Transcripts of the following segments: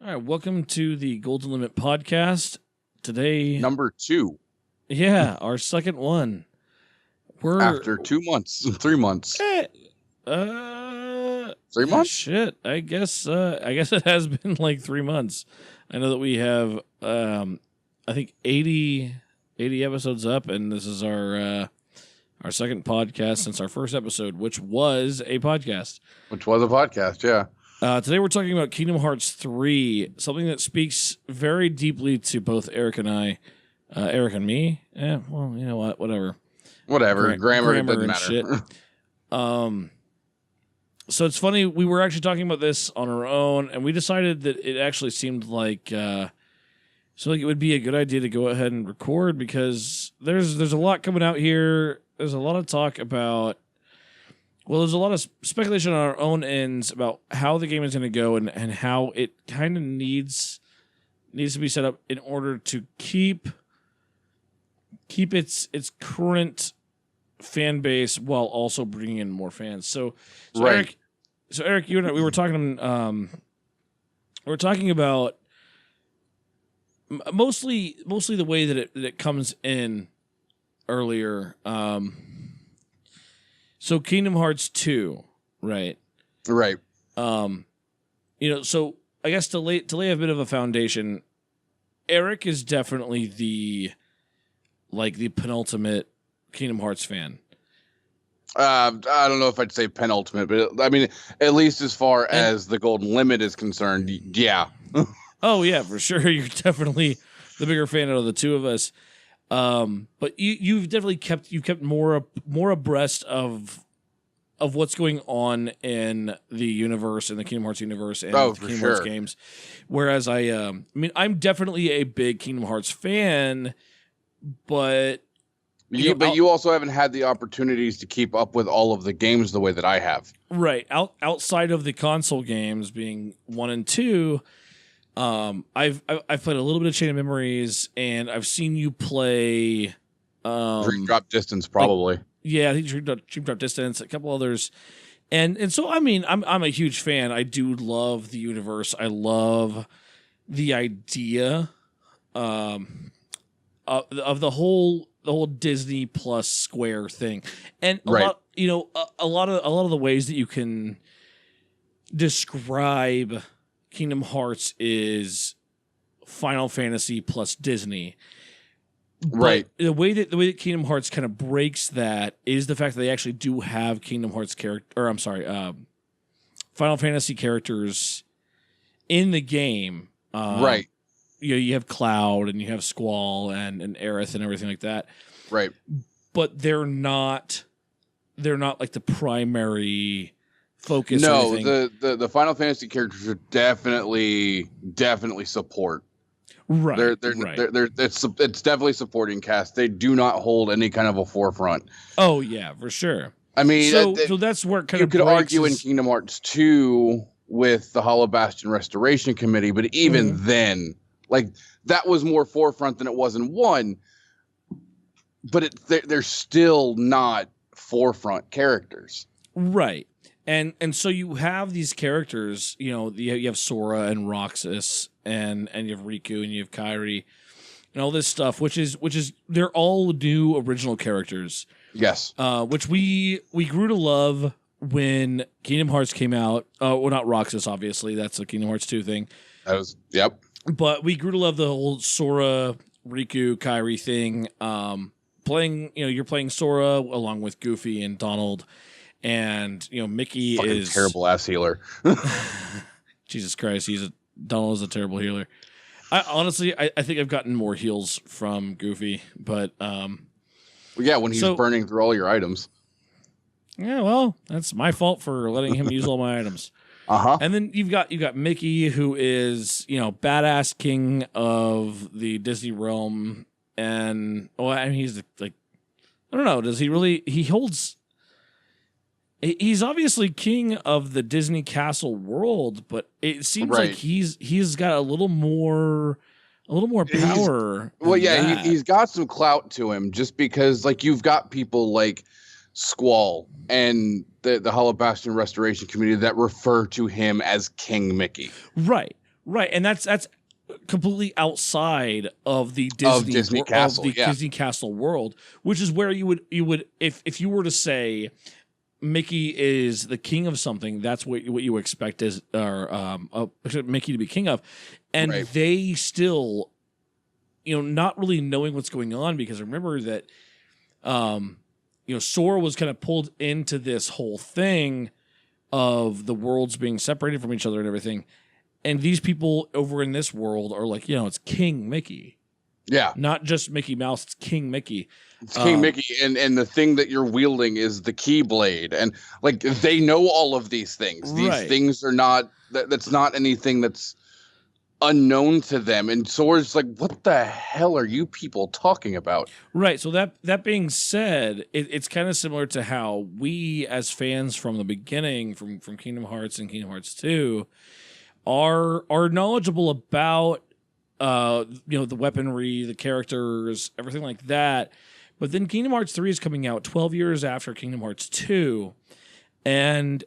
All right, welcome to the Golden Limit podcast. Today, Number 2 yeah, our second one. We're after 2 months, 3 months. 3 months? Shit, I guess it has been like 3 months. I know that we have I think 80 episodes up, and this is our second podcast since our first episode, which was a podcast. Yeah. Today we're talking about Kingdom Hearts 3, something that speaks very deeply to both Eric and I. Eric and me? Well, you know what? Whatever. Grammar it doesn't and matter. Shit. So it's funny, we were actually talking about this on our own, and we decided that it actually seemed like it would be a good idea to go ahead and record, because there's a lot coming out here. There's a lot of talk about... Well, there's a lot of speculation on our own ends about how the game is going to go and how it kind of needs to be set up in order to keep its current fan base while also bringing in more fans. So Right. Eric, you and I, we were talking about mostly the way that it comes in earlier. So Kingdom Hearts 2, right? Right. So I guess to lay a bit of a foundation, Eric is definitely the penultimate Kingdom Hearts fan. I don't know if I'd say penultimate, but I mean, at least as far as the Golden Limit is concerned, yeah. Oh yeah, for sure. You're definitely the bigger fan out of the two of us. But you've definitely kept more abreast of what's going on in the universe, in the Kingdom Hearts universe, and the Kingdom Hearts games. Whereas I'm definitely a big Kingdom Hearts fan, but you also haven't had the opportunities to keep up with all of the games the way that I have. Right. Outside of the console games being 1 and 2. I've played a little bit of Chain of Memories, and I've seen you play Dream Drop Distance, probably. I think Dream Drop Distance, a couple others, and so I mean, I'm a huge fan. I do love the universe. I love the idea of the whole Disney plus Square thing, and a lot of the ways that you can describe Kingdom Hearts is Final Fantasy plus Disney. Right. But the way that Kingdom Hearts kind of breaks that is the fact that they actually do have Kingdom Hearts Final Fantasy characters in the game. Right. You have Cloud and you have Squall and Aerith and everything like that. Right. But they're not like the primary focus. No, the Final Fantasy characters are definitely support. Right. It's definitely supporting cast. They do not hold any kind of a forefront. Oh yeah, for sure. I mean, so that's where it kind you of could argue in Kingdom Hearts 2 with the Hollow Bastion Restoration Committee, but even then, like, that was more forefront than it was in 1. But they're still not forefront characters. Right. And so you have these characters, you have Sora and Roxas and you have Riku and you have Kairi and all this stuff, which is they're all new original characters. Yes. Which we grew to love when Kingdom Hearts came out. Well, not Roxas, obviously. That's a Kingdom Hearts 2 thing. Yep. But we grew to love the whole Sora, Riku, Kairi thing. You're playing Sora along with Goofy and Donald. And Mickey is terrible ass healer. Jesus Christ, Donald is a terrible healer. I honestly think I've gotten more heals from Goofy, but when he's burning through all your items. Yeah, well, that's my fault for letting him use all my items. And then you've got Mickey, who is badass king of the Disney realm, and he's like, I don't know, does he really? He's obviously king of the Disney castle world, but it seems like he's got a little more power. He's got some clout to him, just because you've got people like Squall and the Hollow Bastion Restoration Committee that refer to him as King Mickey. Right. Right, and that's completely outside of the Disney Disney Castle, of the yeah. Disney Castle world, which is where you would if you were to say Mickey is the king of something, that's what you expect is Mickey to be king of, and Right. they still, not really knowing what's going on, because remember that, Sora was kind of pulled into this whole thing of the worlds being separated from each other and everything. And these people over in this world are like, it's King Mickey. Yeah. Not just Mickey Mouse, it's King Mickey. It's King Mickey, and the thing that you're wielding is the Keyblade. And like they know all of these things. These Right. things are not that's not anything that's unknown to them. And Sora's like, what the hell are you people talking about? Right. So that being said, it's kind of similar to how we as fans from the beginning, from Kingdom Hearts and Kingdom Hearts 2, are knowledgeable about the weaponry, the characters, everything like that. But then Kingdom Hearts 3 is coming out 12 years after Kingdom Hearts 2, and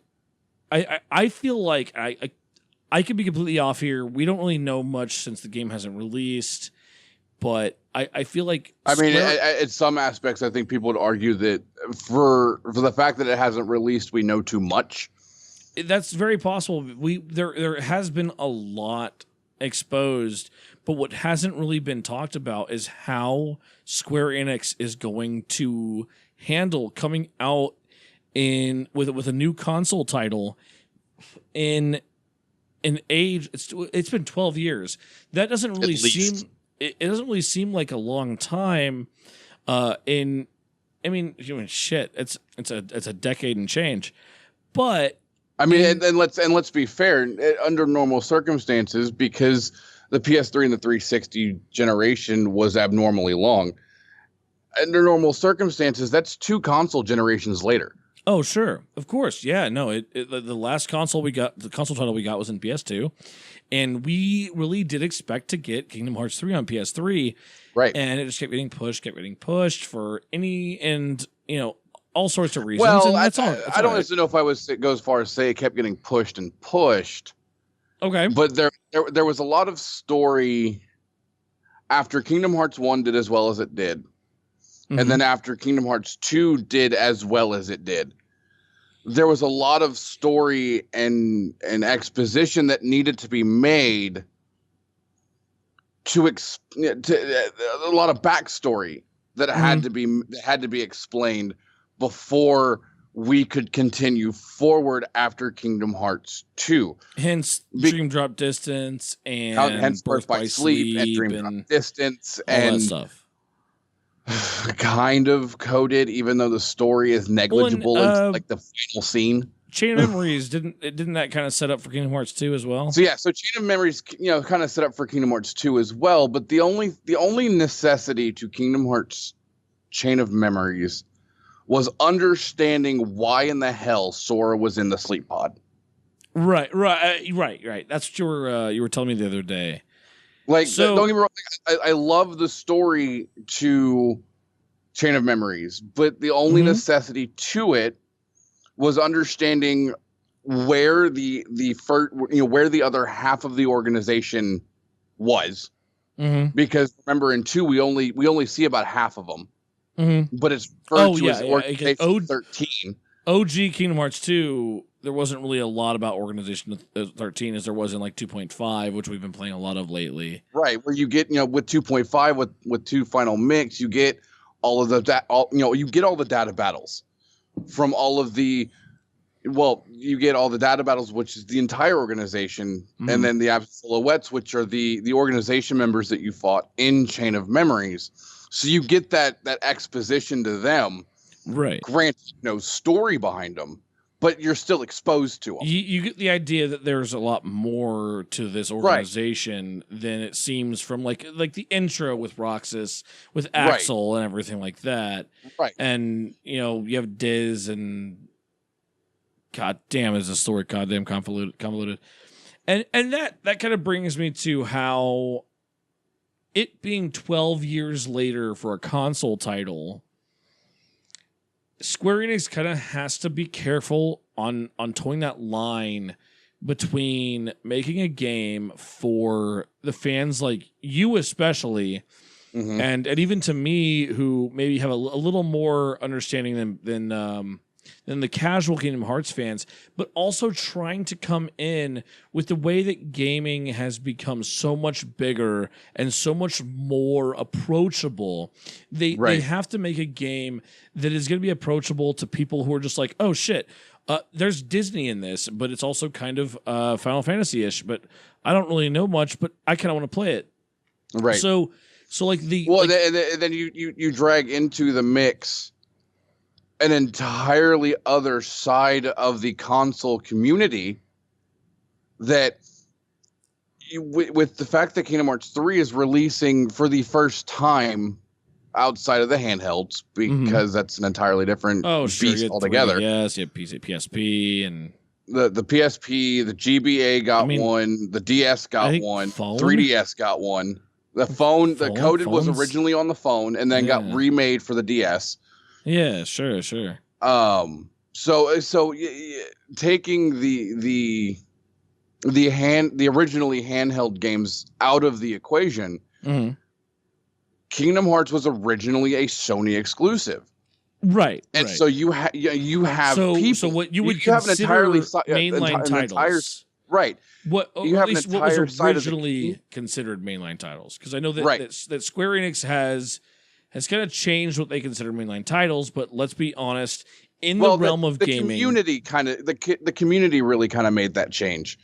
I feel like I could be completely off here. We don't really know much since the game hasn't released, but I feel like in some aspects, I think people would argue that for the fact that it hasn't released, we know too much. That's very possible. There has been a lot exposed, but what hasn't really been talked about is how Square Enix is going to handle coming out with a new console title in an age. It's been 12 years. That doesn't really seem. It doesn't really seem like a long time. Shit. It's a decade and change, but. I mean, and let's be fair. Under normal circumstances, because the PS3 and the 360 generation was abnormally long. Under normal circumstances, that's 2 console generations later. Oh, sure, of course, yeah. No, the last console we got, the console title we got, was in PS2, and we really did expect to get Kingdom Hearts 3 on PS3, right? And it just kept getting pushed for all sorts of reasons. Well, and I don't necessarily know if I was go as far as say it kept getting pushed and pushed. Okay, but there was a lot of story after Kingdom Hearts 1 did as well as it did, and then after Kingdom Hearts 2 did as well as it did. There was a lot of story and exposition that needed to be made to a lot of backstory that had to be explained before we could continue forward after Kingdom Hearts 2. Hence Dream Drop Distance and hence Birth by Sleep and Dream Drop Distance all and that stuff. Kind of coded, even though the story is negligible in like the final scene. Chain of Memories didn't that kind of set up for Kingdom Hearts 2 as well? So Chain of Memories, kind of set up for Kingdom Hearts 2 as well. But the only necessity to Kingdom Hearts Chain of Memories was understanding why in the hell Sora was in the sleep pod. Right. That's what you were telling me the other day. Like, don't get me wrong, I love the story to Chain of Memories, but the only necessity to it was understanding where the first, where the other half of the organization was. Because remember, in 2 we only see about half of them. But it's referred to as Organization 13. OG Kingdom Hearts 2, there wasn't really a lot about Organization 13 as there was in like 2.5, which we've been playing a lot of lately. Right, where you get, with 2.5 with 2 Final Mix, you get all of you get all the data battles from all of the you get all the data battles, which is the entire organization, and then the silhouettes, which are the organization members that you fought in Chain of Memories. So you get that exposition to them, right? Granted, no story behind them, but you're still exposed to them. You get the idea that there's a lot more to this organization than it seems from like the intro with Roxas, with Axel and everything like that. Right. And you have Diz and God damn, is the story goddamn convoluted. And that kind of brings me to how it being 12 years later for a console title, Square Enix kind of has to be careful on towing that line between making a game for the fans like you especially, Mhm. and even to me who maybe have a little more understanding than the casual Kingdom Hearts fans, but also trying to come in with the way that gaming has become so much bigger and so much more approachable. They Right. have to make a game that is going to be approachable to people who are just like, oh shit, there's Disney in this, but it's also kind of Final Fantasy-ish, but I don't really know much, but I kind of want to play it. Right. So like the Well, like, then you drag into the mix an entirely other side of the console community that with the fact that Kingdom Hearts 3 is releasing for the first time outside of the handhelds, because that's an entirely different oh sure, beast altogether. Yes, you have PSP and The PSP, the GBA got I mean, one, the DS I got think one, phone? 3DS got one. The phone, the coded was phones? originally on the phone and then got Yeah. remade for the DS. Yeah, sure. So taking the originally handheld games out of the equation, hmm Kingdom Hearts was originally a Sony exclusive, Right. and right. so you have so people. so what you would have an consider entirely mainline titles. right. What You or have at an least what was entire side of the originally considered mainline titles? Because I know that, Right. that Square Enix has kind of changed what they consider mainline titles. But let's be honest, in the realm of the gaming, community the community really kind of made that change,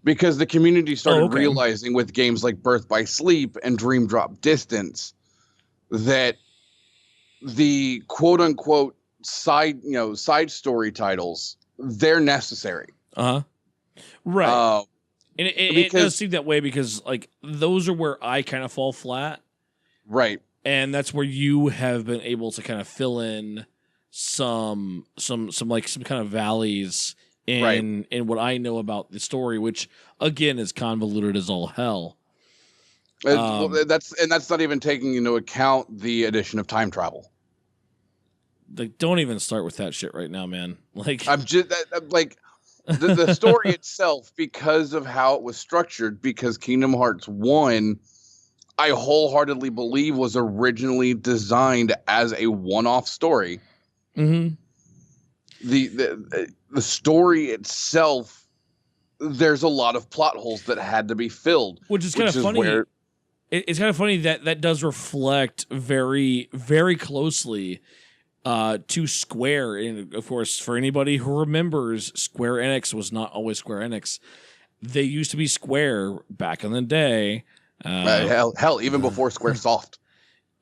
because the community started okay. realizing with games like Birth by Sleep and Dream Drop Distance that the quote unquote side story titles, they're necessary. Right. And it does because- seem that way because like those are where I kind of fall flat. Right. And that's where you have been able to kind of fill in some kind of valleys in what I know about the story, which again is convoluted as all hell. Well, that's not even taking into account the addition of time travel. Like, don't even start with that shit right now, man. Like, I'm just like the story itself, because of how it was structured, because Kingdom Hearts 1, I wholeheartedly believe, was originally designed as a one-off story. mhm. The story itself, there's a lot of plot holes that had to be filled, Which is kind of funny. where- It's kind of funny that does reflect very, very closely to Square. And of course, for anybody who remembers, Square Enix was not always Square Enix. They used to be Square back in the day. hell, even before SquareSoft.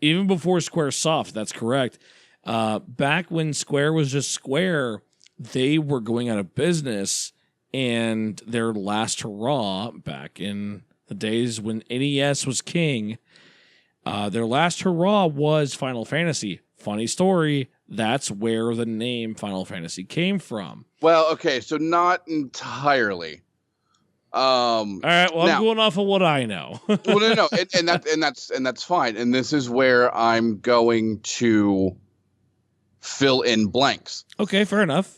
Even before Squaresoft, that's correct. Back when Square was just Square, they were going out of business, and their last hurrah back in the days when NES was king, their last hurrah was Final Fantasy. Funny story, that's where the name Final Fantasy came from. Well, okay, so not entirely. All right, well, I'm going off of what I know. Well, no, and that's fine. And this is where I'm going to fill in blanks. Okay, fair enough.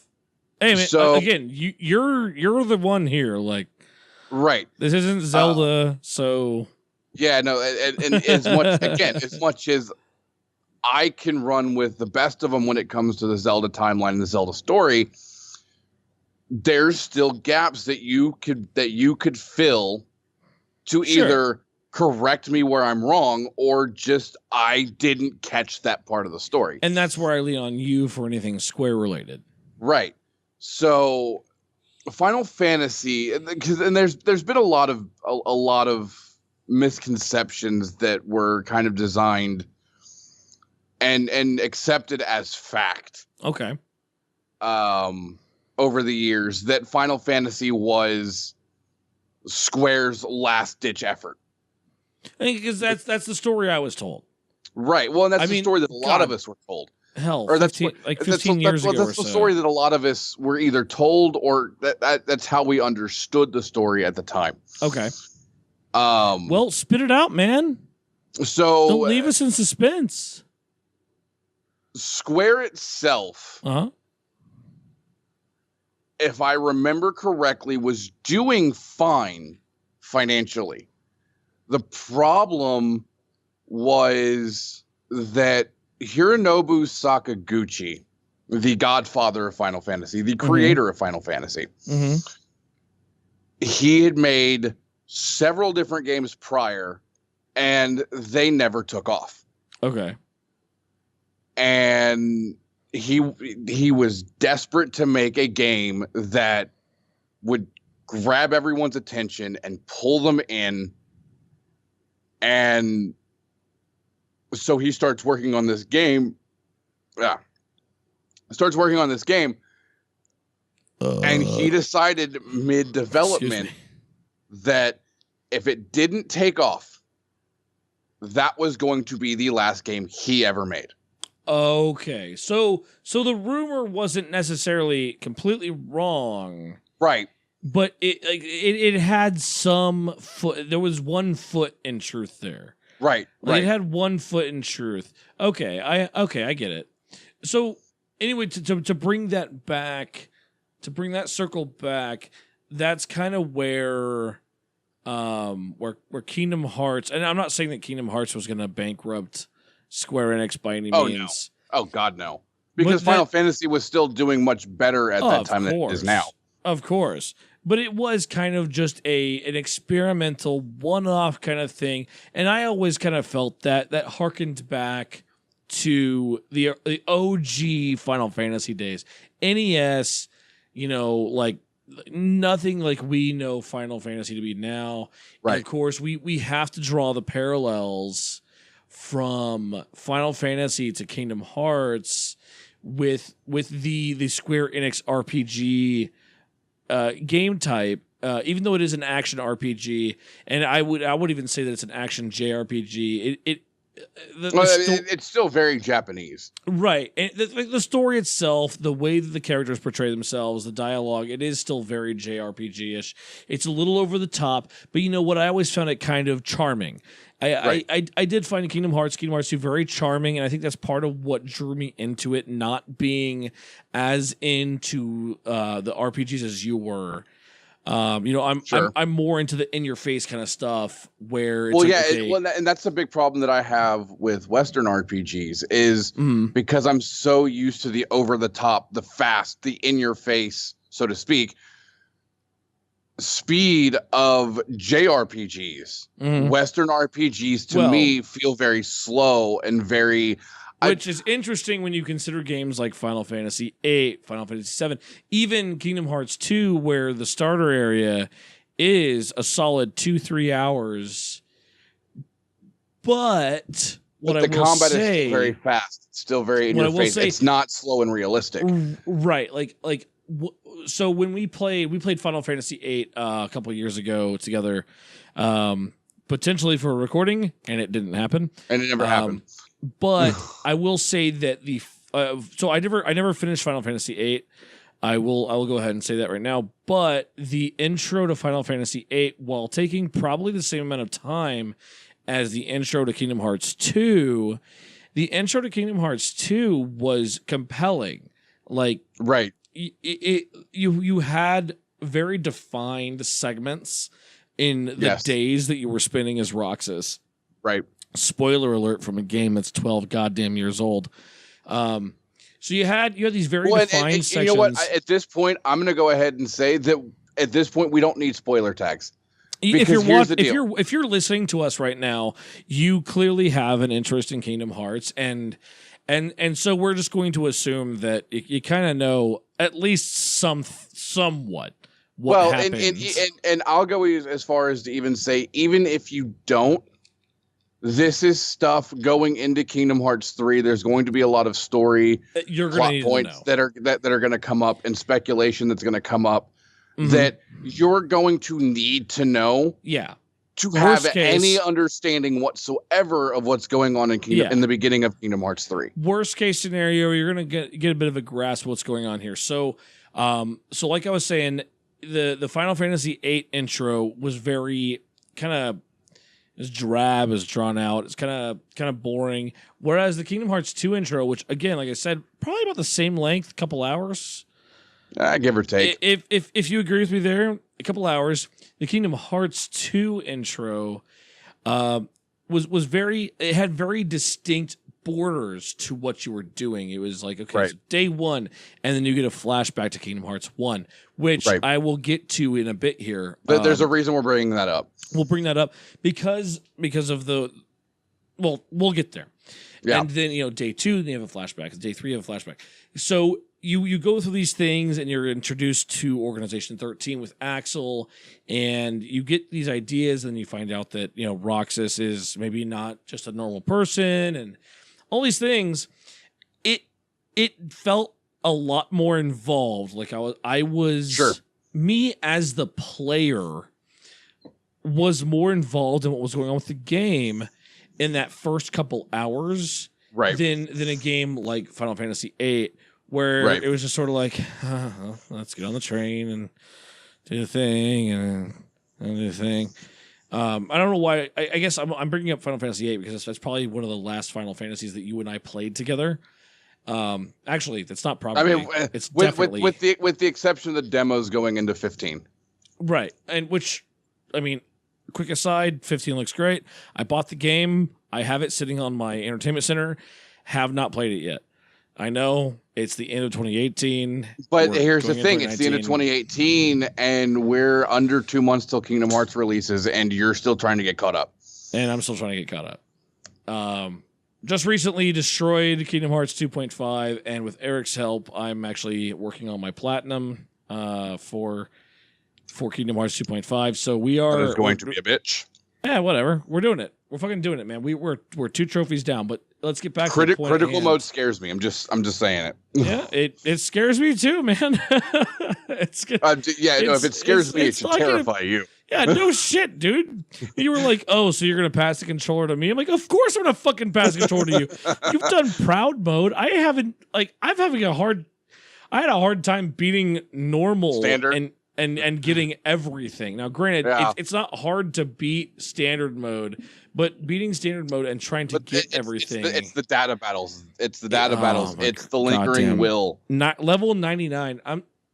Hey, man, So- again, you're the one here. Like, Right. this isn't Zelda, so Yeah, no, and as much as I can run with the best of them when it comes to the Zelda timeline and the Zelda story, there's still gaps that you could fill to Sure. either correct me where I'm wrong, or just I didn't catch that part of the story. and that's where I lean on you for anything Square related. Right. So Final Fantasy, and there's been a lot of misconceptions that were kind of designed and accepted as fact Okay. over the years, that Final Fantasy was Square's last ditch effort. I think because that's the story I was told. Right. Well, and that's I the mean, story that a lot God. of us were told. Hell, Or that's 15, what- like That's 15 years ago or the so. story that a lot of us were either told, or that's how we understood the story at the time. Okay. Well, Well, spit it out, man. so Don't leave us in suspense. Square itself Uh-huh. if I remember correctly, was doing fine financially. The problem was that Hironobu Sakaguchi, the godfather of Final Fantasy, the creator of Final Fantasy, he had made several different games prior, and they never took off. Okay. And he was desperate to make a game that would grab everyone's attention and pull them in. And so he starts working on this game. And he decided mid-development that if it didn't take off, that was going to be the last game he ever made. Okay, so the rumor wasn't necessarily completely wrong, right? But it had some foot. There was one foot in truth there, right? It had one foot in truth. Okay, I get it. So anyway, to bring that back, to bring that circle back, that's kind of where Kingdom Hearts, and I'm not saying that Kingdom Hearts was going to bankrupt Square Enix by any means. Oh God, no. Because Final Fantasy was still doing much better at that time than it is now. Of course. But it was kind of just an experimental one-off kind of thing. And I always kind of felt that harkened back to the OG Final Fantasy days. NES, like nothing like we know Final Fantasy to be now. Right. And of course, we have to draw the parallels from Final Fantasy to Kingdom Hearts with the Square Enix RPG game type, even though it is an action RPG, and I would even say that it's an action JRPG. It's still very Japanese, right? And the story itself, the way that the characters portray themselves, the dialogue, it is still very JRPG-ish. It's a little over the top, but you know what? I always found it kind of charming. I did find Kingdom Hearts 2 very charming, and I think that's part of what drew me into it, not being as into the RPGs as you were. I'm more into the in-your-face kind of stuff where it's and that's the big problem that I have with Western RPGs is because I'm so used to the over-the-top, the fast, the in-your-face, so to speak, speed of JRPGs. Western RPGs to me feel very slow and very, which is interesting when you consider games like Final Fantasy VIII, Final Fantasy VII, even Kingdom Hearts 2, where the starter area is a solid 2-3 hours. But the combat is still very fast. It's still very in your face. It's not slow and realistic. Right. So when we played Final Fantasy VIII a couple of years ago together, potentially for a recording, and it didn't happen. And it never happened. But I will say that so I never finished Final Fantasy VIII. I will go ahead and say that right now. But the intro to Final Fantasy VIII, while taking probably the same amount of time as the intro to Kingdom Hearts 2, the intro to Kingdom Hearts 2 was compelling. Like, right. You had very defined segments in the days that you were spending as Roxas. Right. Spoiler alert from a game that's 12 goddamn years old. So you had these very defined sections. You know what? At this point, I'm going to go ahead and say that at this point we don't need spoiler tags. If you're listening to us right now, you clearly have an interest in Kingdom Hearts, and so we're just going to assume that you kind of know at least somewhat what happens. And I'll go as far as to even say, even if you don't, this is stuff going into Kingdom Hearts 3. There's going to be a lot of story plot points that are going to come up, and speculation that's going to come up that you're going to need to know. Yeah. To have any understanding whatsoever of what's going on in the beginning of Kingdom Hearts 3. Worst case scenario, you're going to get a bit of a grasp of what's going on here. So like I was saying, the Final Fantasy VIII intro was very kind of as drab, as drawn out. It's kind of boring. Whereas the Kingdom Hearts 2 intro, which again, like I said, probably about the same length, couple hours. Give or take. If you agree with me there, a couple hours. The Kingdom Hearts 2 intro was very. It had very distinct borders to what you were doing. It was like, okay, so day one, and then you get a flashback to Kingdom Hearts 1, which I will get to in a bit here. There's a reason we're bringing that up. We'll bring that up because of the. Well, we'll get there. Yeah. And then, day 2, then you have a flashback. Day 3, you have a flashback. So you go through these things and you're introduced to Organization 13 with Axel, and you get these ideas, and you find out that, Roxas is maybe not just a normal person and all these things. It felt a lot more involved. Like I was sure. Me as the player was more involved in what was going on with the game in that first couple hours, than a game like Final Fantasy VIII, where it was just sort of like, let's get on the train and do the thing and do the thing. I don't know why. I guess I'm bringing up Final Fantasy VIII because that's probably one of the last Final Fantasies that you and I played together. Actually, that's not probably. I mean, it's definitely with the exception of the demos going into 15, right? And which, I mean. Quick aside, 15 looks great. I bought the game. I have it sitting on my entertainment center. Have not played it yet. I know it's the end of 2018. But here's the thing. It's the end of 2018, and we're under 2 months till Kingdom Hearts releases, and you're still trying to get caught up. And I'm still trying to get caught up. Just recently destroyed Kingdom Hearts 2.5, and with Eric's help, I'm actually working on my platinum for Kingdom Hearts 2.5. So we are. That is going to be a bitch. Yeah, whatever. We're doing it. We're fucking doing it, man. We're 2 trophies down, but let's get back to the point critical mode scares me. I'm just saying it. Yeah, it scares me too, man. If it scares me, it should terrify you. Yeah, no shit, dude. You were like, oh, so you're gonna pass the controller to me? I'm like, of course I'm gonna fucking pass the controller to you. You've done proud mode. I had a hard time beating normal standard and getting everything. Now, granted, it's not hard to beat standard mode, but beating standard mode and trying to get everything. It's the data battles. It's the data battles. It's the lingering will. Not level 99.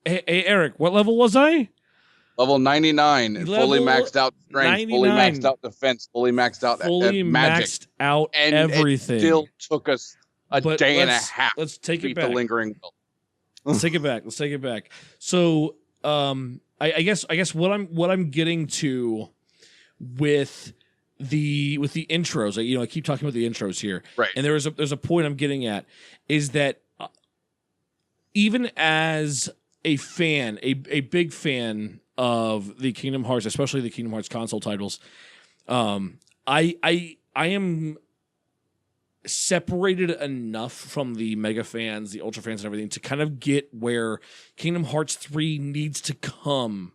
Hey, Eric, what level was I? Level 99. Fully maxed out strength. 99. Fully maxed out defense. Fully maxed out magic. Maxed out and everything. It still took us a day and a half. Let's take it back. The lingering will. Let's take it back. So. I guess what I'm getting to with the intros, I keep talking about the intros here, right? And there's a point I'm getting at is that even as a fan, a big fan of the Kingdom Hearts, especially the Kingdom Hearts console titles, I am separated enough from the mega fans, the ultra fans, and everything to kind of get where Kingdom Hearts 3 needs to come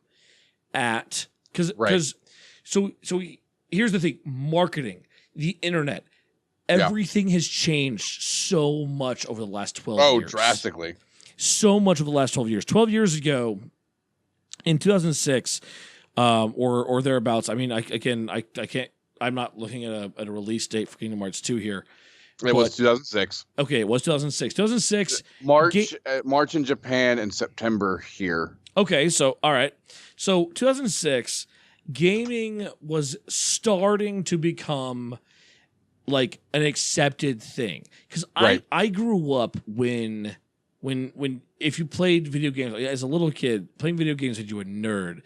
at. Because so here's the thing: marketing, the internet, everything has changed so much over the last 12 years. Oh, drastically. So much over the last 12 years. 12 years ago, in 2006, or thereabouts. I mean, I can't. I'm not looking at a release date for Kingdom Hearts 2 here. It was 2006. Okay, it was 2006. 2006. March in Japan and September here. Okay, so all right. So 2006, gaming was starting to become like an accepted thing. Because I grew up when if you played video games as a little kid, playing video games made you a nerd.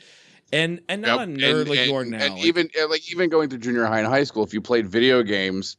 And not a nerd like you are now. And even going through junior high and high school, if you played video games,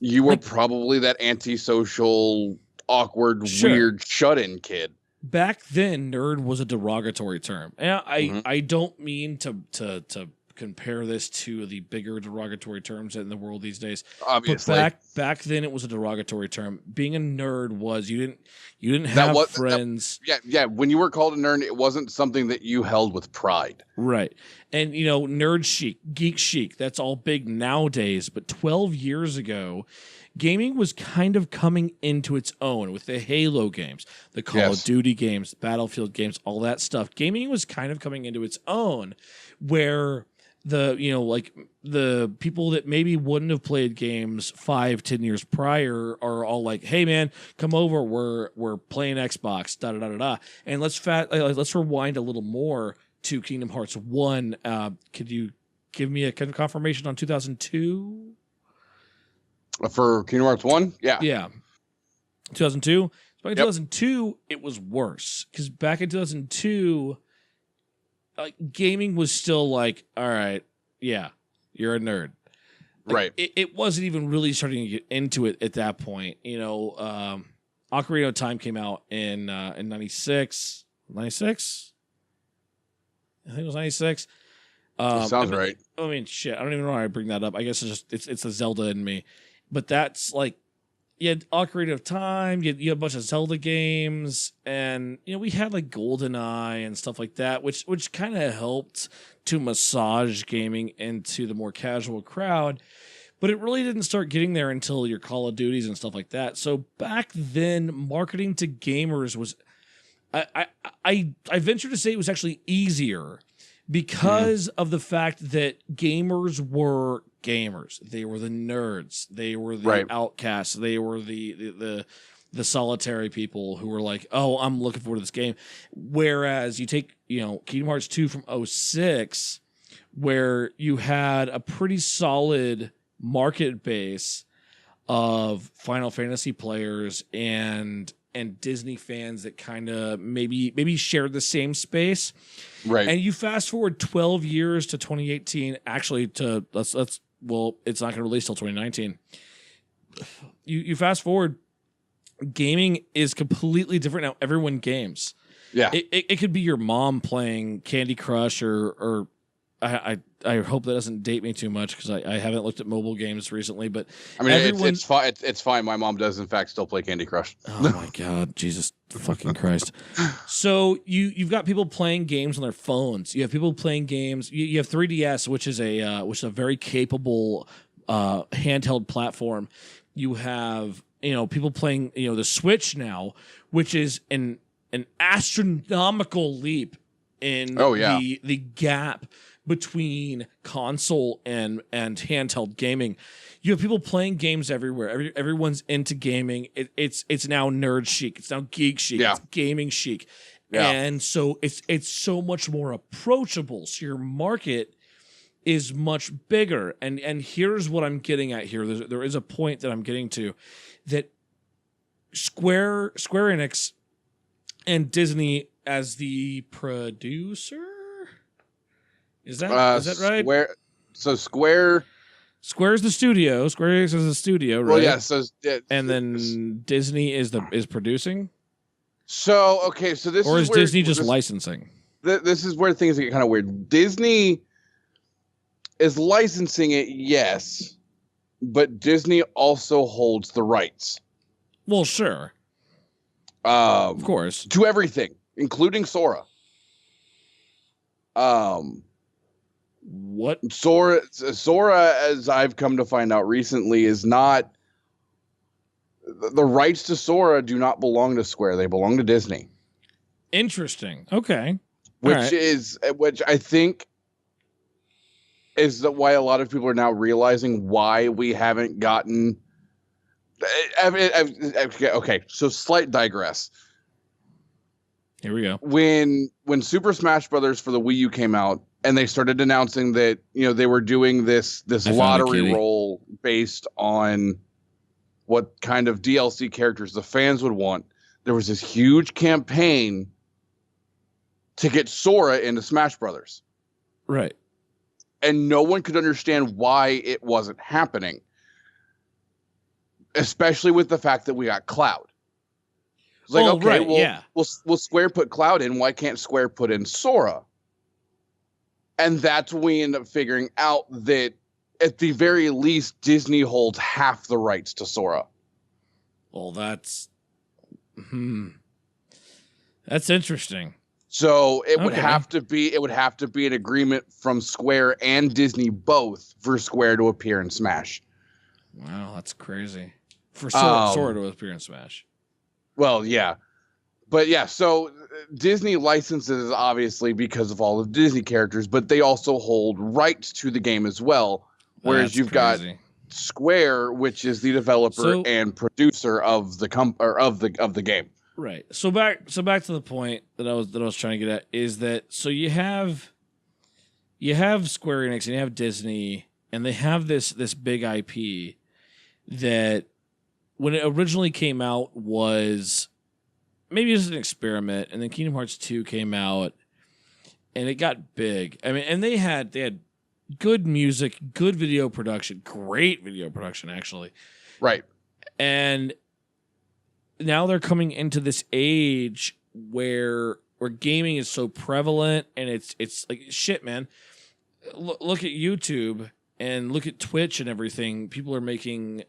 you were probably that antisocial, awkward, weird, shut-in kid. Back then, nerd was a derogatory term. And I don't mean to compare this to the bigger derogatory terms in the world these days. Obviously, but back then it was a derogatory term. Being a nerd was you didn't have friends. When you were called a nerd, it wasn't something that you held with pride. Right. And nerd chic, geek chic, that's all big nowadays. But 12 years ago, gaming was kind of coming into its own with the Halo games, the Call of Duty games, Battlefield games, all that stuff. Gaming was kind of coming into its own where like the people that maybe wouldn't have played games 5-10 years prior are all like, hey man, come over, we're playing Xbox, da da da da da. And let's rewind a little more to Kingdom Hearts 1. Could you give me a confirmation on 2002? For Kingdom Hearts 1? Yeah. 2002. Back in Yep. 2002, it was worse because back in 2002, gaming was still like, all right, yeah, you're a nerd. Like, Right. It wasn't even really starting to get into it at that point. Ocarina of Time came out in 96. 96? I think it was 96. Sounds right. I mean, shit, I don't even know why I bring that up. I guess it's the Zelda in me. But that's like, you had Ocarina of Time, you had a bunch of Zelda games, and we had like GoldenEye and stuff like that, which kind of helped to massage gaming into the more casual crowd. But it really didn't start getting there until your Call of Duties and stuff like that. So back then, marketing to gamers was, I venture to say it was actually easier because of the fact that gamers were gamers. They were the nerds. They were the outcasts. They were the solitary people who were like, oh, I'm looking forward to this game. Whereas you take, Kingdom Hearts 2 from 2006, where you had a pretty solid market base of Final Fantasy players and Disney fans that kind of maybe shared the same space. Right. And you fast forward 12 years to 2018, actually to it's not going to release till 2019. You fast forward, gaming is completely different now. Everyone games. Yeah. It could be your mom playing Candy Crush or I hope that doesn't date me too much because I haven't looked at mobile games recently, but I mean, it's fine. It's fine. My mom does in fact still play Candy Crush. Oh my God, Jesus fucking Christ! So you've got people playing games on their phones. You have people playing games. You have 3DS, which is a very capable handheld platform. You have people playing the Switch now, which is an astronomical leap in the gap between console and handheld gaming. You have people playing games everywhere. Everyone's into gaming. It's now nerd chic. It's now geek chic. Yeah. It's gaming chic. Yeah. And so it's so much more approachable. So your market is much bigger. And here's what I'm getting at here. There is a point that I'm getting to that Square Enix and Disney as the producer. Is that right? Square's the studio. Square Enix is the studio, right? Well, yeah. So and then Disney is producing. So okay, so this or is is Disney just licensing? This is where things get kind of weird. Disney is licensing it, yes, but Disney also holds the rights. Well, sure, of course, to everything, including Sora. What Sora, as I've come to find out recently, is not the rights to Sora do not belong to Square. They belong to Disney. Interesting. Okay. Which I think is why a lot of people are now realizing why we haven't gotten. Okay, so slight digress. Here we go. When Super Smash Brothers for the Wii U came out, and they started announcing that they were doing this lottery roll based on what kind of DLC characters the fans would want, there was this huge campaign to get Sora into Smash Brothers. Right. And no one could understand why it wasn't happening, especially with the fact that we got Cloud. It's like, will Square put Cloud in? Why can't Square put in Sora? And that's when we end up figuring out that at the very least, Disney holds half the rights to Sora. Well, that's interesting. So it would have to be an agreement from Square and Disney both for Square to appear in Smash. Wow, that's crazy. For Sora to appear in Smash. Well, yeah. But yeah, so Disney licenses obviously because of all of Disney characters, but they also hold rights to the game as well. Whereas That's you've crazy. got Square, which is the developer So- and producer of the of the game. Right. So back to the point that I was trying to get at is that so you have Square Enix and you have Disney and they have this big IP that when it originally came out was maybe as an experiment, and then Kingdom Hearts 2 came out and it got big. I mean, and they had good music, good video production, great video production actually. Right. And now they're coming into this age where gaming is so prevalent and it's like shit, man. Look at YouTube and look at Twitch and everything. People are making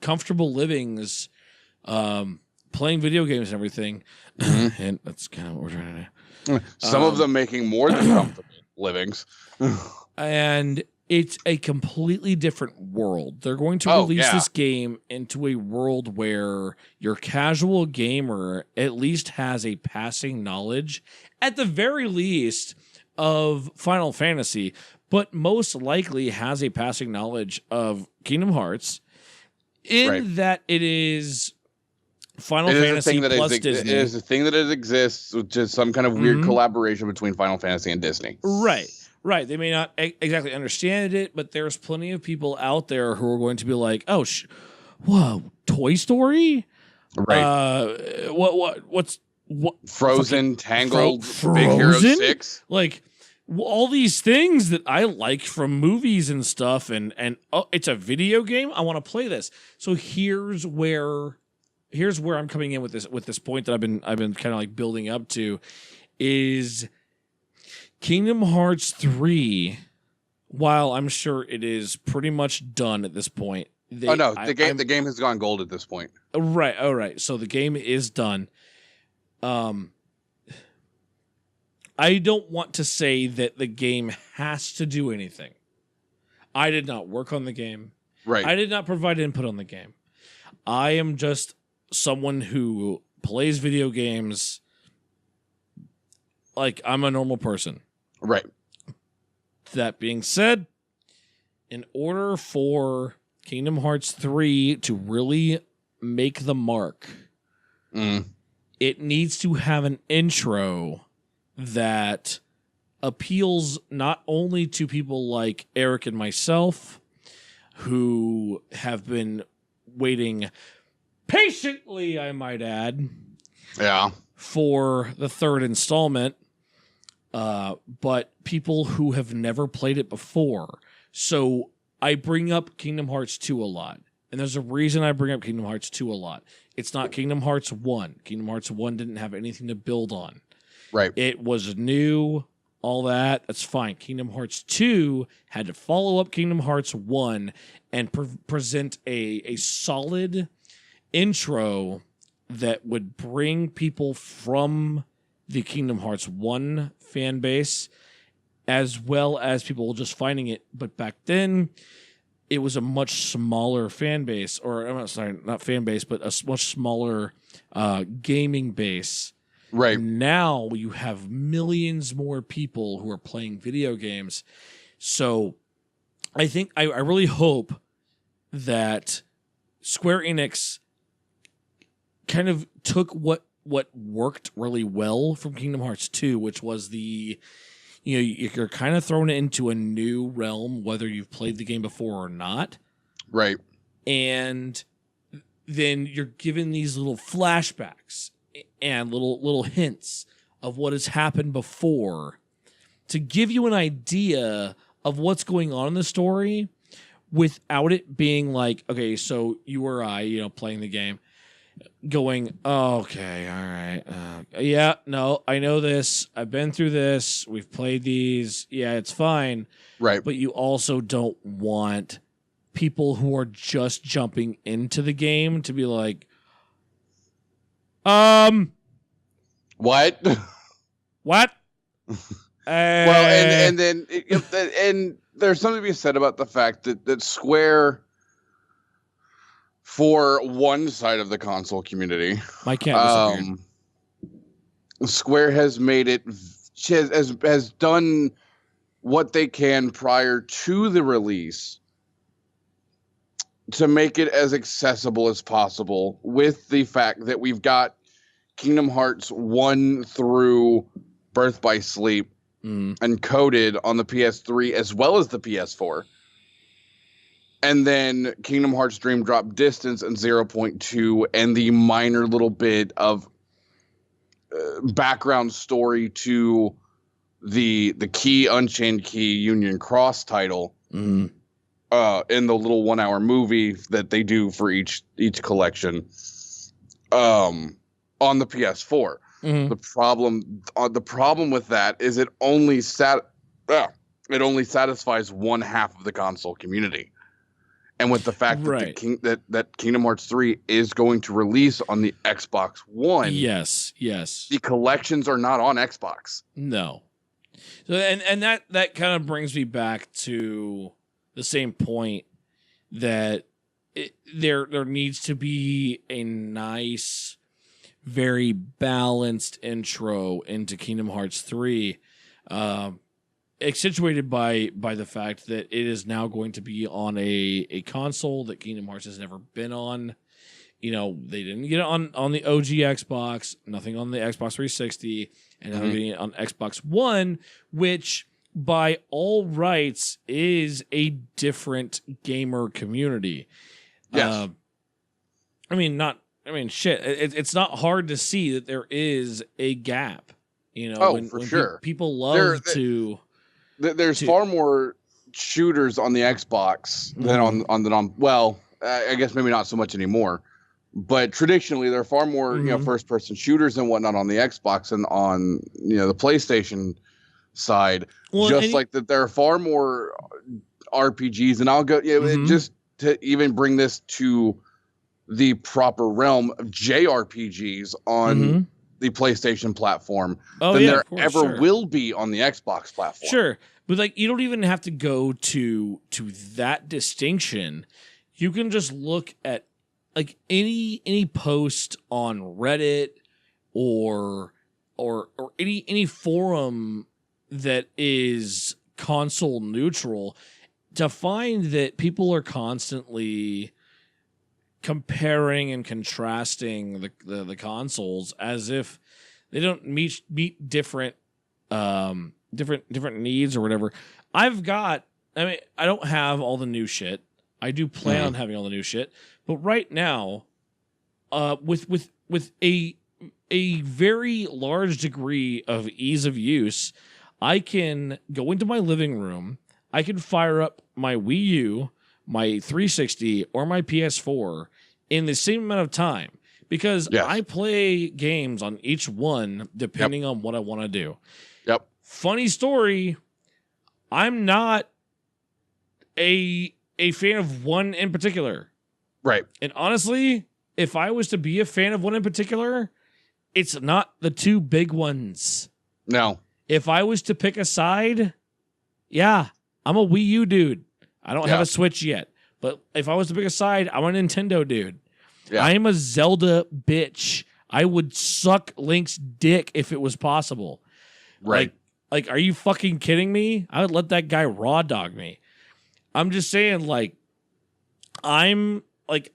comfortable livings, playing video games and everything. Mm-hmm. And that's kind of what we're trying to do. Some of them making more than comfortable livings. And it's a completely different world. They're going to release this game into a world where your casual gamer at least has a passing knowledge, at the very least, of Final Fantasy, but most likely has a passing knowledge of Kingdom Hearts, that it is Final Fantasy plus Disney. It is a thing that it exists, which is some kind of weird collaboration between Final Fantasy and Disney. Right. They may not exactly understand it, but there's plenty of people out there who are going to be like, "Oh, whoa, Toy Story? Right. What's Frozen, Tangled, Frozen? Big Hero 6? Like all these things that I like from movies and stuff, and oh, it's a video game. I want to play this. So here's where I'm coming in with this point that I've been kind of like building up to is Kingdom Hearts 3. While I'm sure it is pretty much done at this point. The game has gone gold at this point. Right. All right. So the game is done. I don't want to say that the game has to do anything. I did not work on the game. Right. I did not provide input on the game. I am just someone who plays video games like I'm a normal person. Right. That being said, in order for Kingdom Hearts 3 to really make the mark, it needs to have an intro that appeals not only to people like Eric and myself, who have been waiting patiently, I might add, for the third installment, but people who have never played it before. So I bring up Kingdom Hearts 2 a lot. And there's a reason I bring up Kingdom Hearts 2 a lot. It's not Kingdom Hearts 1. Kingdom Hearts 1 didn't have anything to build on. Right. It was new, all that. That's fine. Kingdom Hearts 2 had to follow up Kingdom Hearts 1 and present a solid intro that would bring people from the Kingdom Hearts 1 fan base, as well as people just finding it. But back then, it was a much smaller fan base, or I'm sorry, not fan base, but a much smaller gaming base. Right. Now you have millions more people who are playing video games. So I think I really hope that Square Enix kind of took what worked really well from Kingdom Hearts 2, which was you're kind of thrown into a new realm, whether you've played the game before or not. Right. And then you're given these little flashbacks and little hints of what has happened before to give you an idea of what's going on in the story without it being like, okay, so you or I, playing the game, going, oh, okay, all right. Yeah, no, I know this. I've been through this. We've played these. Yeah, it's fine. Right. But you also don't want people who are just jumping into the game to be like, what? What? Well, and then and there's something to be said about the fact that Square, for one side of the console community, I can't disagree. Square has made it has done what they can prior to the release to make it as accessible as possible, with the fact that we've got Kingdom Hearts 1 through Birth by Sleep encoded on the PS3 as well as the PS4. And then Kingdom Hearts Dream Drop Distance and 0.2 and the minor little bit of background story to the Key Unchained Key Union Cross title in the little 1 hour movie that they do for each collection on the PS4. The problem with that is it only satisfies one half of the console community. And with the fact that that Kingdom Hearts 3 is going to release on the Xbox One, yes, the collections are not on Xbox. No. So and that kind of brings me back to the same point that there needs to be a nice, very balanced intro into Kingdom Hearts 3. Accentuated by the fact that it is now going to be on a console that Kingdom Hearts has never been on. You know, they didn't get it on the OG Xbox, nothing on the Xbox 360, and now they're getting it on Xbox One, which by all rights is a different gamer community. Yes. It's not hard to see that there is a gap. You know, when sure. People love There's far more shooters on the Xbox than on. Well, I guess maybe not so much anymore, but traditionally there are far more first person shooters and whatnot on the Xbox and on the PlayStation side. Well, like that, there are far more RPGs, and I'll go just to even bring this to the proper realm of JRPGs on the PlayStation platform than there ever will be on the Xbox platform. Sure. But like, you don't even have to go to that distinction. You can just look at like any post on Reddit or any forum that is console neutral to find that people are constantly comparing and contrasting the consoles as if they don't meet different needs or whatever. I don't have all the new shit. I do plan on having all the new shit, but right now, with a very large degree of ease of use, I can go into my living room. I can fire up my Wii U, my 360, or my PS4 in the same amount of time because I play games on each one depending on what I want to do. Yep. Funny story, I'm not a fan of one in particular. Right. And honestly, if I was to be a fan of one in particular, it's not the two big ones. No. If I was to pick a side, I'm a Wii U dude. I don't have a Switch yet. But if I was to pick a side, I'm a Nintendo dude. Yeah. I am a Zelda bitch. I would suck Link's dick if it was possible. Right. Like, are you fucking kidding me? I would let that guy raw dog me. I'm just saying, like, I like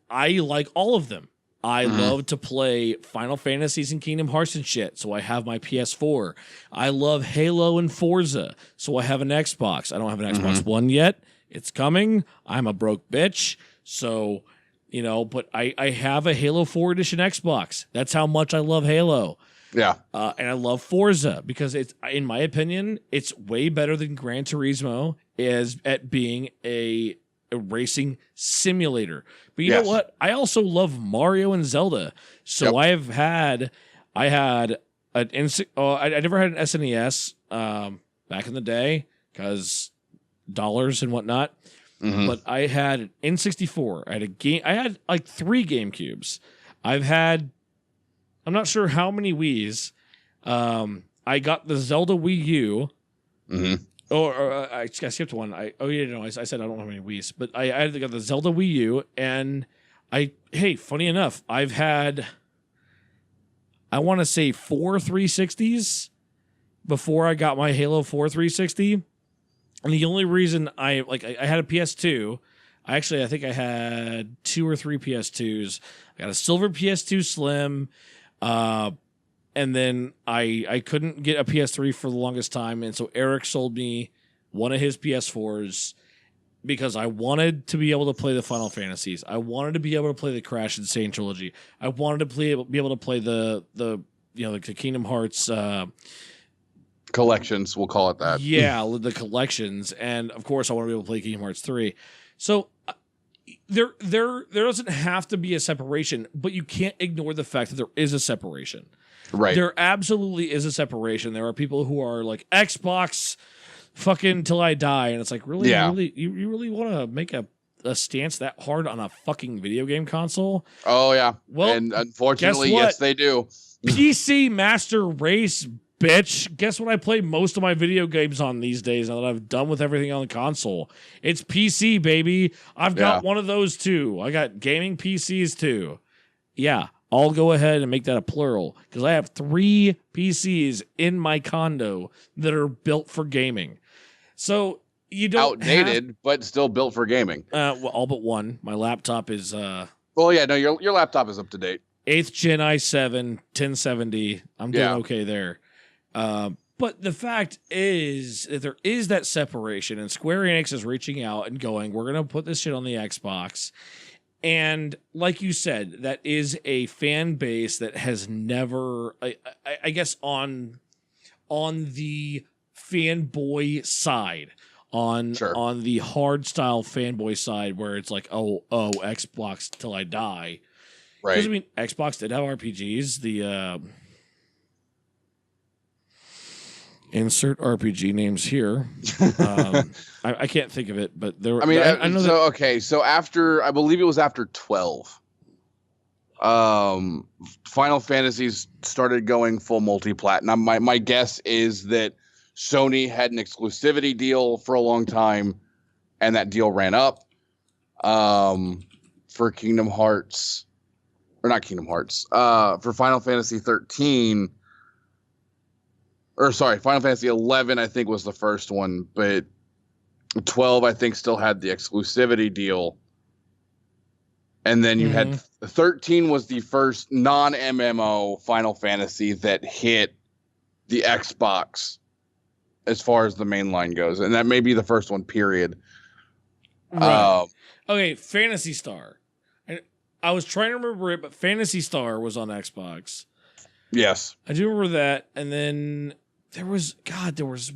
all of them. I love to play Final Fantasies and Kingdom Hearts and shit, so I have my PS4. I love Halo and Forza, so I have an Xbox. I don't have an Xbox One yet. It's coming. I'm a broke bitch, so, but I have a Halo 4 Edition Xbox. That's how much I love Halo. Yeah. And I love Forza because it's, in my opinion, it's way better than Gran Turismo is at being a racing simulator. But you know what? I also love Mario and Zelda. So I never had an SNES back in the day because dollars and whatnot. But I had an N64. I had like 3 GameCubes. I'm not sure how many Wiis. I got the Zelda Wii U. Or I skipped one. I said I don't have any Wiis, but I got the Zelda Wii U, and funny enough, I've had I want to say 4 360s before I got my Halo 4 360. And the only reason I had a PS2. I think I had 2 or 3 PS2s. I got a silver PS2 Slim. And then I couldn't get a PS3 for the longest time. And so Eric sold me one of his PS4s because I wanted to be able to play the Final Fantasies. I wanted to be able to play the Crash Insane trilogy. I wanted to be able to play the Kingdom Hearts collections, we'll call it that. Yeah, the collections. And of course I want to be able to play Kingdom Hearts 3. So there doesn't have to be a separation, but you can't ignore the fact that there is a separation. Right. There absolutely is a separation. There are people who are like Xbox fucking till I die. And it's like, really? Yeah. You really want to make a stance that hard on a fucking video game console? Oh, yeah. Well, and unfortunately, yes, they do. PC Master Race, bitch. Guess what I play most of my video games on these days now that I've done with everything on the console? It's PC, baby. I've got one of those too. I got gaming PCs too. Yeah. I'll go ahead and make that a plural because I have 3 PCs in my condo that are built for gaming. So you don't outdated, but still built for gaming. Well, all but one. My laptop is well, yeah, no, your laptop is up to date. 8th gen i7 1070. I'm doing okay there. But the fact is that there is that separation, and Square Enix is reaching out and going, "We're gonna put this shit on the Xbox." And like you said, that is a fan base that has never, I guess, on the fanboy side, on the hard style fanboy side, where it's like, oh, Xbox till I die. Right. Because I mean, Xbox did have RPGs. The insert RPG names here. I can't think of it, but there were. I mean, I know so okay. So after, I believe it was after 12, Final Fantasies started going full multi-platinum. My guess is that Sony had an exclusivity deal for a long time, and that deal ran up. For Kingdom Hearts, or not Kingdom Hearts, for Final Fantasy 13. Or sorry, Final Fantasy 11, I think, was the first one, but 12, I think, still had the exclusivity deal. And then you had 13 was the first non-MMO Final Fantasy that hit the Xbox as far as the main line goes. And that may be the first one, period. Right. Okay, Phantasy Star. I was trying to remember it, but Phantasy Star was on Xbox. Yes. I do remember that. And then there was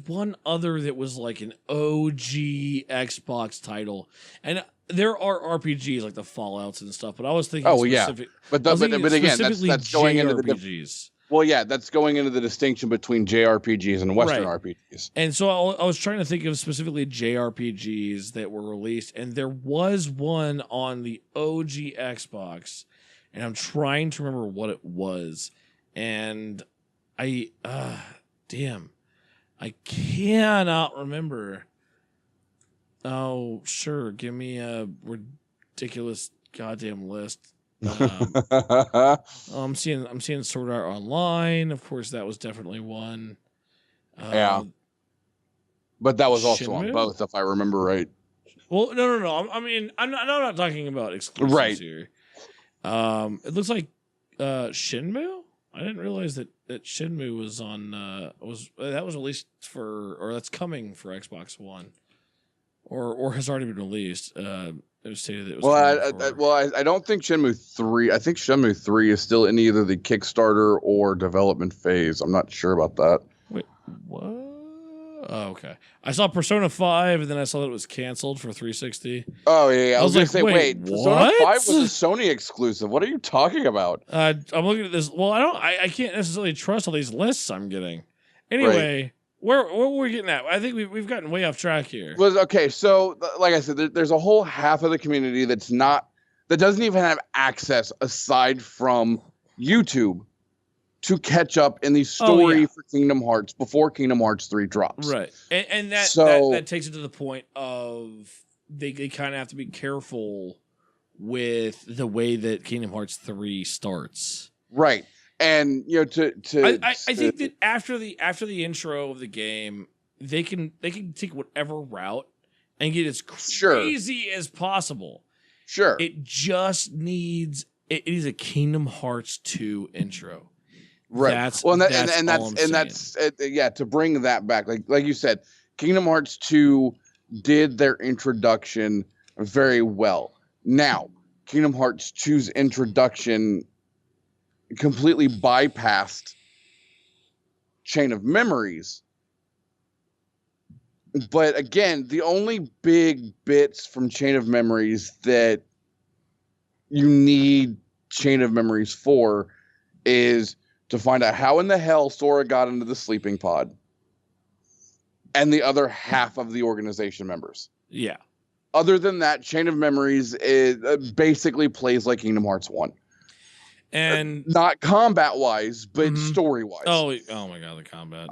one other that was like an OG Xbox title. And there are RPGs like the Fallouts and stuff, but I was thinking but again, that's going into the RPGs. Well, yeah, that's going into the distinction between JRPGs and Western RPGs. And so I was trying to think of specifically JRPGs that were released, and there was one on the OG Xbox, and I'm trying to remember what it was. And I cannot remember. Oh, sure. Give me a ridiculous goddamn list. I'm seeing Sword Art Online. Of course, that was definitely one. Yeah. But that was also on both, if I remember right. Well, no. I mean, I'm not talking about exclusives here. It looks like Shenmue. I didn't realize that Shenmue was on that was released or that's coming for Xbox One, or has already been released. It was stated that it was. I don't think Shenmue 3. I think Shenmue 3 is still in either the Kickstarter or development phase. I'm not sure about that. Wait, what? Oh, okay. I saw Persona 5, and then I saw that it was canceled for 360. Oh yeah. I was gonna say, wait, Persona 5 was a Sony exclusive. What are you talking about? I'm looking at this. Well, I can't necessarily trust all these lists I'm getting. Anyway. Right. Where were we getting at? I think we've gotten way off track here. Okay, so like I said, there's a whole half of the community that doesn't even have access aside from YouTube to catch up in the story for Kingdom Hearts before Kingdom Hearts 3 drops. Right, and that takes it to the point of they kind of have to be careful with the way that Kingdom Hearts 3 starts. Right. And I think that after the intro of the game, they can take whatever route and get as crazy as possible. Sure. It just needs it needs a Kingdom Hearts 2 intro. Right. That's to bring that back, like you said, Kingdom Hearts 2 did their introduction very well. Now, Kingdom Hearts 2's introduction completely bypassed Chain of Memories. But again, the only big bits from Chain of Memories that you need Chain of Memories for is to find out how in the hell Sora got into the sleeping pod and the other half of the organization members. Yeah. Other than that, Chain of Memories basically plays like Kingdom Hearts 1. And not combat-wise, but story-wise. Oh my god, the combat.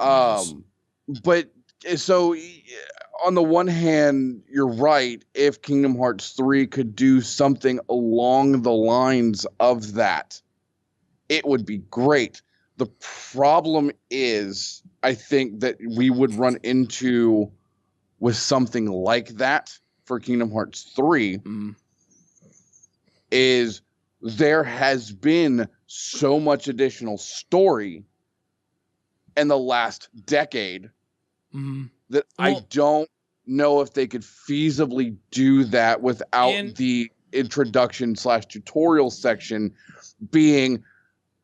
But so on the one hand, you're right. If Kingdom Hearts 3 could do something along the lines of that, it would be great. The problem is, I think that we would run into with something like that for Kingdom Hearts 3 is there has been so much additional story in the last decade that I don't know if they could feasibly do that without the introduction/tutorial section being,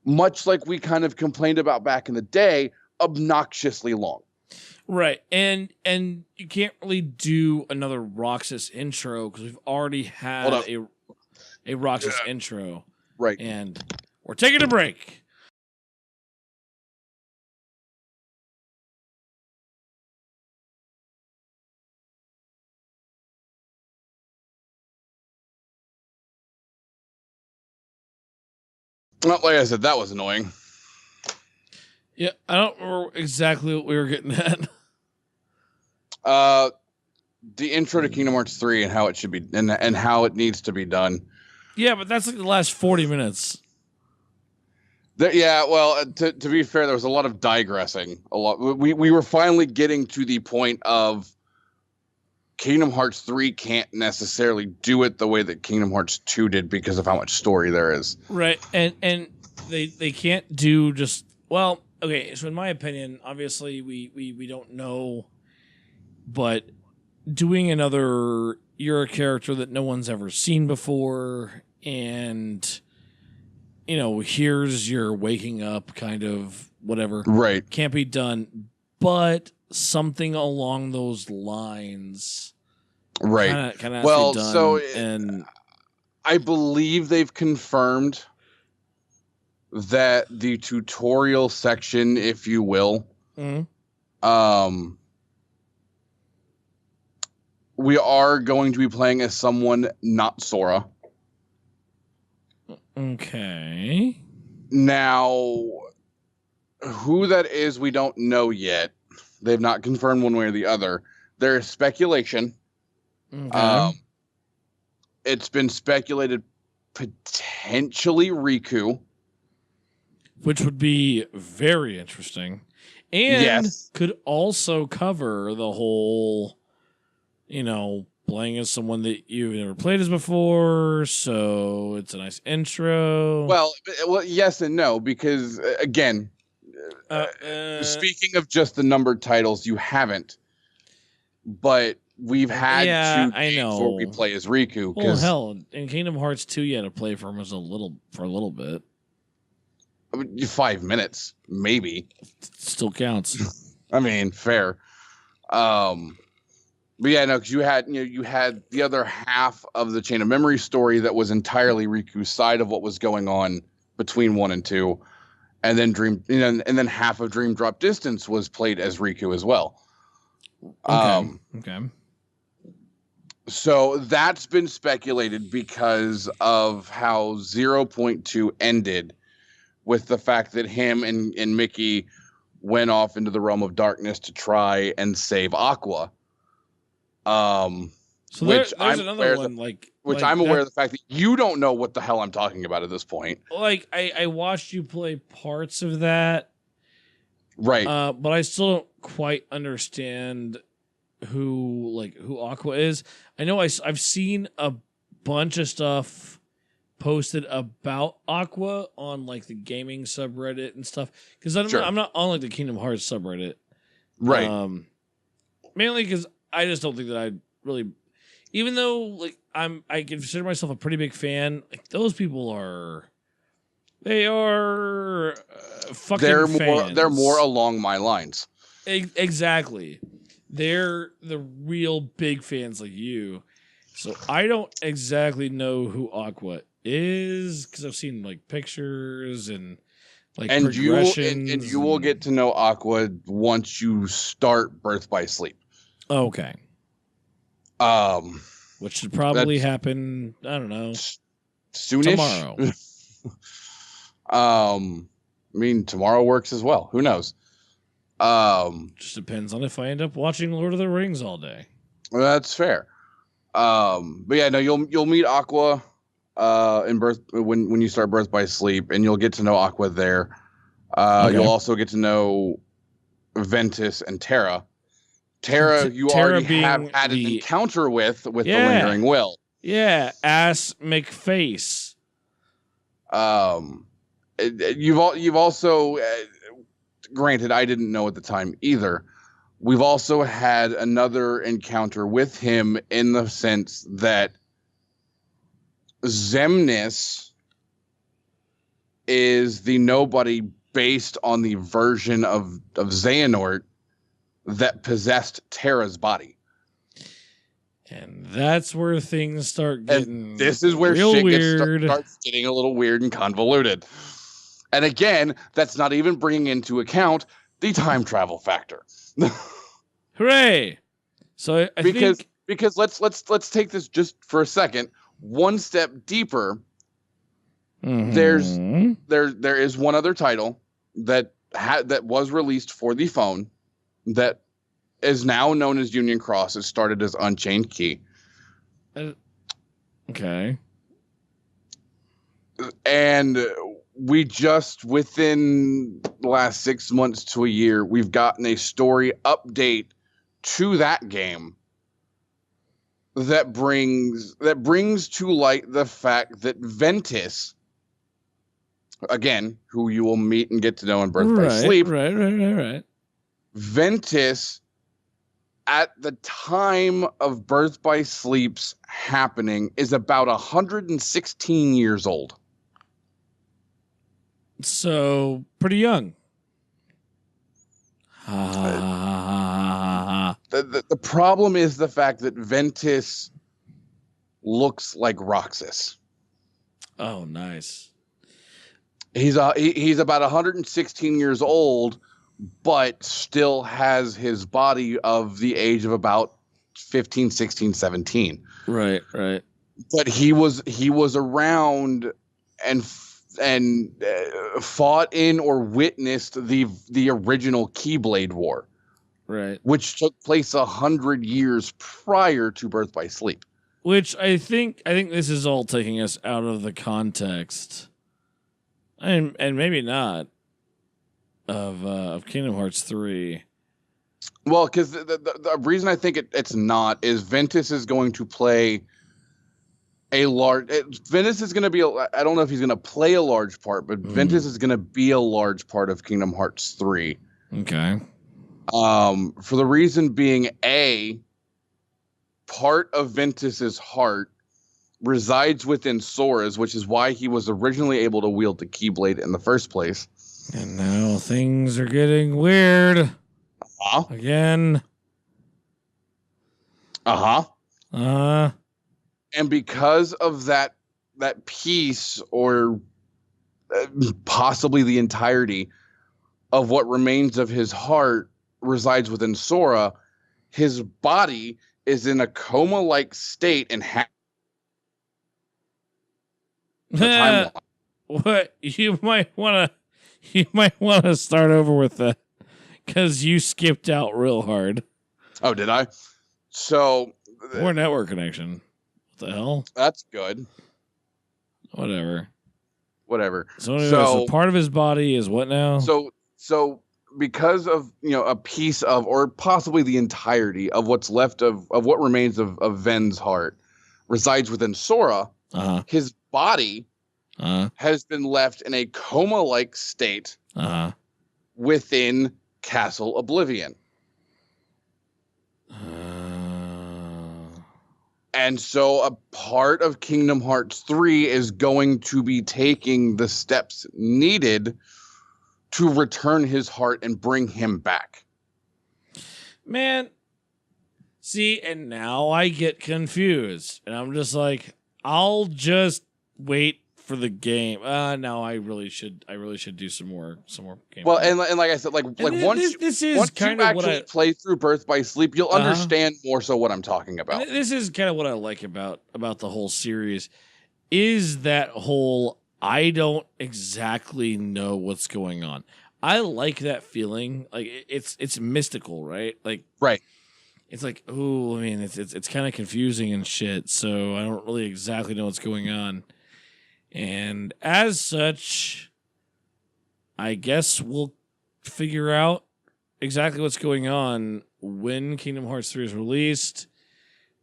much like we kind of complained about back in the day, obnoxiously long. Right. And you can't really do another Roxas intro because we've already had a Roxas intro. Right. And we're taking a break. Well, like I said, that was annoying. Yeah, I don't remember exactly what we were getting at. The intro to Kingdom Hearts 3 and how it should be and how it needs to be done. Yeah, but that's like the last 40 minutes. To be fair, there was a lot of digressing. We were finally getting to the point of Kingdom Hearts 3 can't necessarily do it the way that Kingdom Hearts 2 did because of how much story there is. Right. And they can't do just, well, okay, so in my opinion, obviously we don't know, but doing another, you're a character that no one's ever seen before, and here's your waking up kind of whatever. Right. Can't be done, but something along those lines. Right. Kind of well, done, so and I believe they've confirmed that the tutorial section, if you will, we are going to be playing as someone not Sora. Okay. Now, who that is, we don't know yet. They've not confirmed one way or the other. There is speculation. Okay. It's been speculated potentially Riku, which would be very interesting, and could also cover the whole, playing as someone that you've never played as before. So it's a nice intro. Well, yes and no, because again, speaking of just the numbered titles, you haven't, but we've had two games where we play as Riku. Well, hell, in Kingdom Hearts 2, you had to play for him for a little bit. I mean, 5 minutes, maybe. Still counts. I mean, fair. But yeah, no, because you had the other half of the Chain of Memory story that was entirely Riku's side of what was going on between 1 and 2, and then half of Dream Drop Distance was played as Riku as well. Okay. So that's been speculated because of how 0.2 ended, with the fact that him and Mickey went off into the realm of darkness to try and save Aqua. So which there's I'm another aware one I'm aware of the fact that you don't know what the hell I'm talking about at this point. Like I watched you play parts of that, Right. but I still don't quite understand who Aqua is. I know I've seen a bunch of stuff posted about Aqua on like the gaming subreddit and stuff because I'm not on like the Kingdom Hearts subreddit, Right. Mainly because I just don't think that I'd really, even though like I consider myself a pretty big fan. Like those people are, they are fucking fans. They're more along my lines. Exactly. They're the real big fans like you. So I don't exactly know who Aqua is because I've seen like pictures and like progressions. And you will get to know Aqua once you start Birth by Sleep. Okay. Which should probably happen, I don't know, soonish. Tomorrow. I mean, tomorrow works as well. Who knows? Just depends on if I end up watching Lord of the Rings all day. That's fair. But yeah, no, you'll meet Aqua in Birth when you start Birth by Sleep, and you'll get to know Aqua there. Okay. You'll also get to know Ventus and Terra. Terra, you already have had an encounter with the Lingering Will. Yeah, Ass McFace. You've also, granted, I didn't know at the time either. We've also had another encounter with him in the sense that Xemnas is the nobody based on the version of Xehanort that possessed Terra's body. And that's where things start getting and this is where real shit weird. Starts getting a little weird and convoluted. And again, that's not even bringing into account the time travel factor. Hooray! So I think because let's take this just for a second, one step deeper. Mm-hmm. There is one other title that was released for the phone that is now known as Union Cross. It started as Unchained Key. Okay. And we just, within the last 6 months to a year, we've gotten a story update to that game that brings to light the fact that Ventus, again, who you will meet and get to know in Birth by Sleep. Right. Ventus, at the time of Birth by Sleep's happening, is about 116 years old. So, pretty young. The problem is the fact that Ventus looks like Roxas. Oh, nice. He's about 116 years old, but still has his body of the age of about 15, 16, 17. Right. But he was around and fought in or witnessed the original Keyblade War. Right. Which took place 100 years prior to Birth by Sleep. Which I think this is all taking us out of the context, and maybe not, of Kingdom Hearts 3. Well, because the reason I think it's not is Ventus is going to play a large. Ventus is going to be. I don't know if he's going to play a large part, but Ventus is going to be a large part of Kingdom Hearts 3. Okay. For the reason being, part of Ventus's heart resides within Sora's, which is why he was originally able to wield the Keyblade in the first place. And now things are getting weird. Again. And because of that piece, or possibly the entirety of what remains of his heart resides within Sora, his body is in a coma-like state and timeline. What you might want to start over with that, because you skipped out real hard. Oh, did I? So Poor network connection. What the hell? That's good. Whatever. So, So part of his body is what now? So because of a piece of, or possibly the entirety of what's left of what remains of Ven's heart resides within Sora, his body has been left in a coma-like state within Castle Oblivion. And so a part of Kingdom Hearts 3 is going to be taking the steps needed to return his heart and bring him back. Man, see, and now I get confused. And I'm just like, I'll just wait for the game. No, I really should do some more gameplay. Well, and like I said, like once you actually play through Birth by Sleep, you'll understand more so what I'm talking about. And this is kind of what I like about the whole series, is that whole I don't exactly know what's going on. I like that feeling. Like it's mystical, right? Like right. It's like, oh, I mean, it's kind of confusing and shit. So I don't really exactly know what's going on. And as such, I guess we'll figure out exactly what's going on when Kingdom Hearts 3 is released.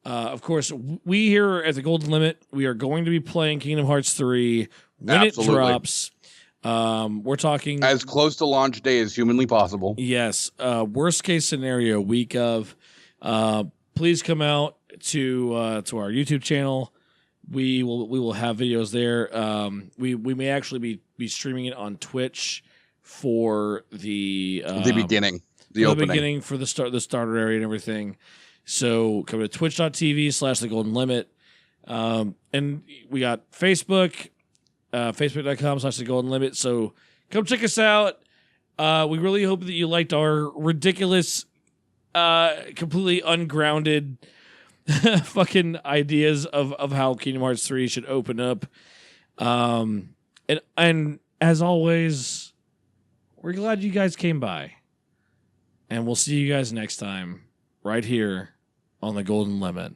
Of course, we here at the Golden Limit, we are going to be playing Kingdom Hearts 3 when it drops. We're talking as close to launch day as humanly possible. Yes. Worst case scenario, week of. Please come out to our YouTube channel. We will have videos there. We may actually be streaming it on Twitch for the beginning, the opening, for the starter area and everything. So come to twitch.tv/The Golden Limit. And we got Facebook, facebook.com/The Golden Limit. So come check us out. We really hope that you liked our ridiculous, completely ungrounded fucking ideas of how Kingdom Hearts 3 should open up. And as always, we're glad you guys came by. And we'll see you guys next time right here on the Golden Limit.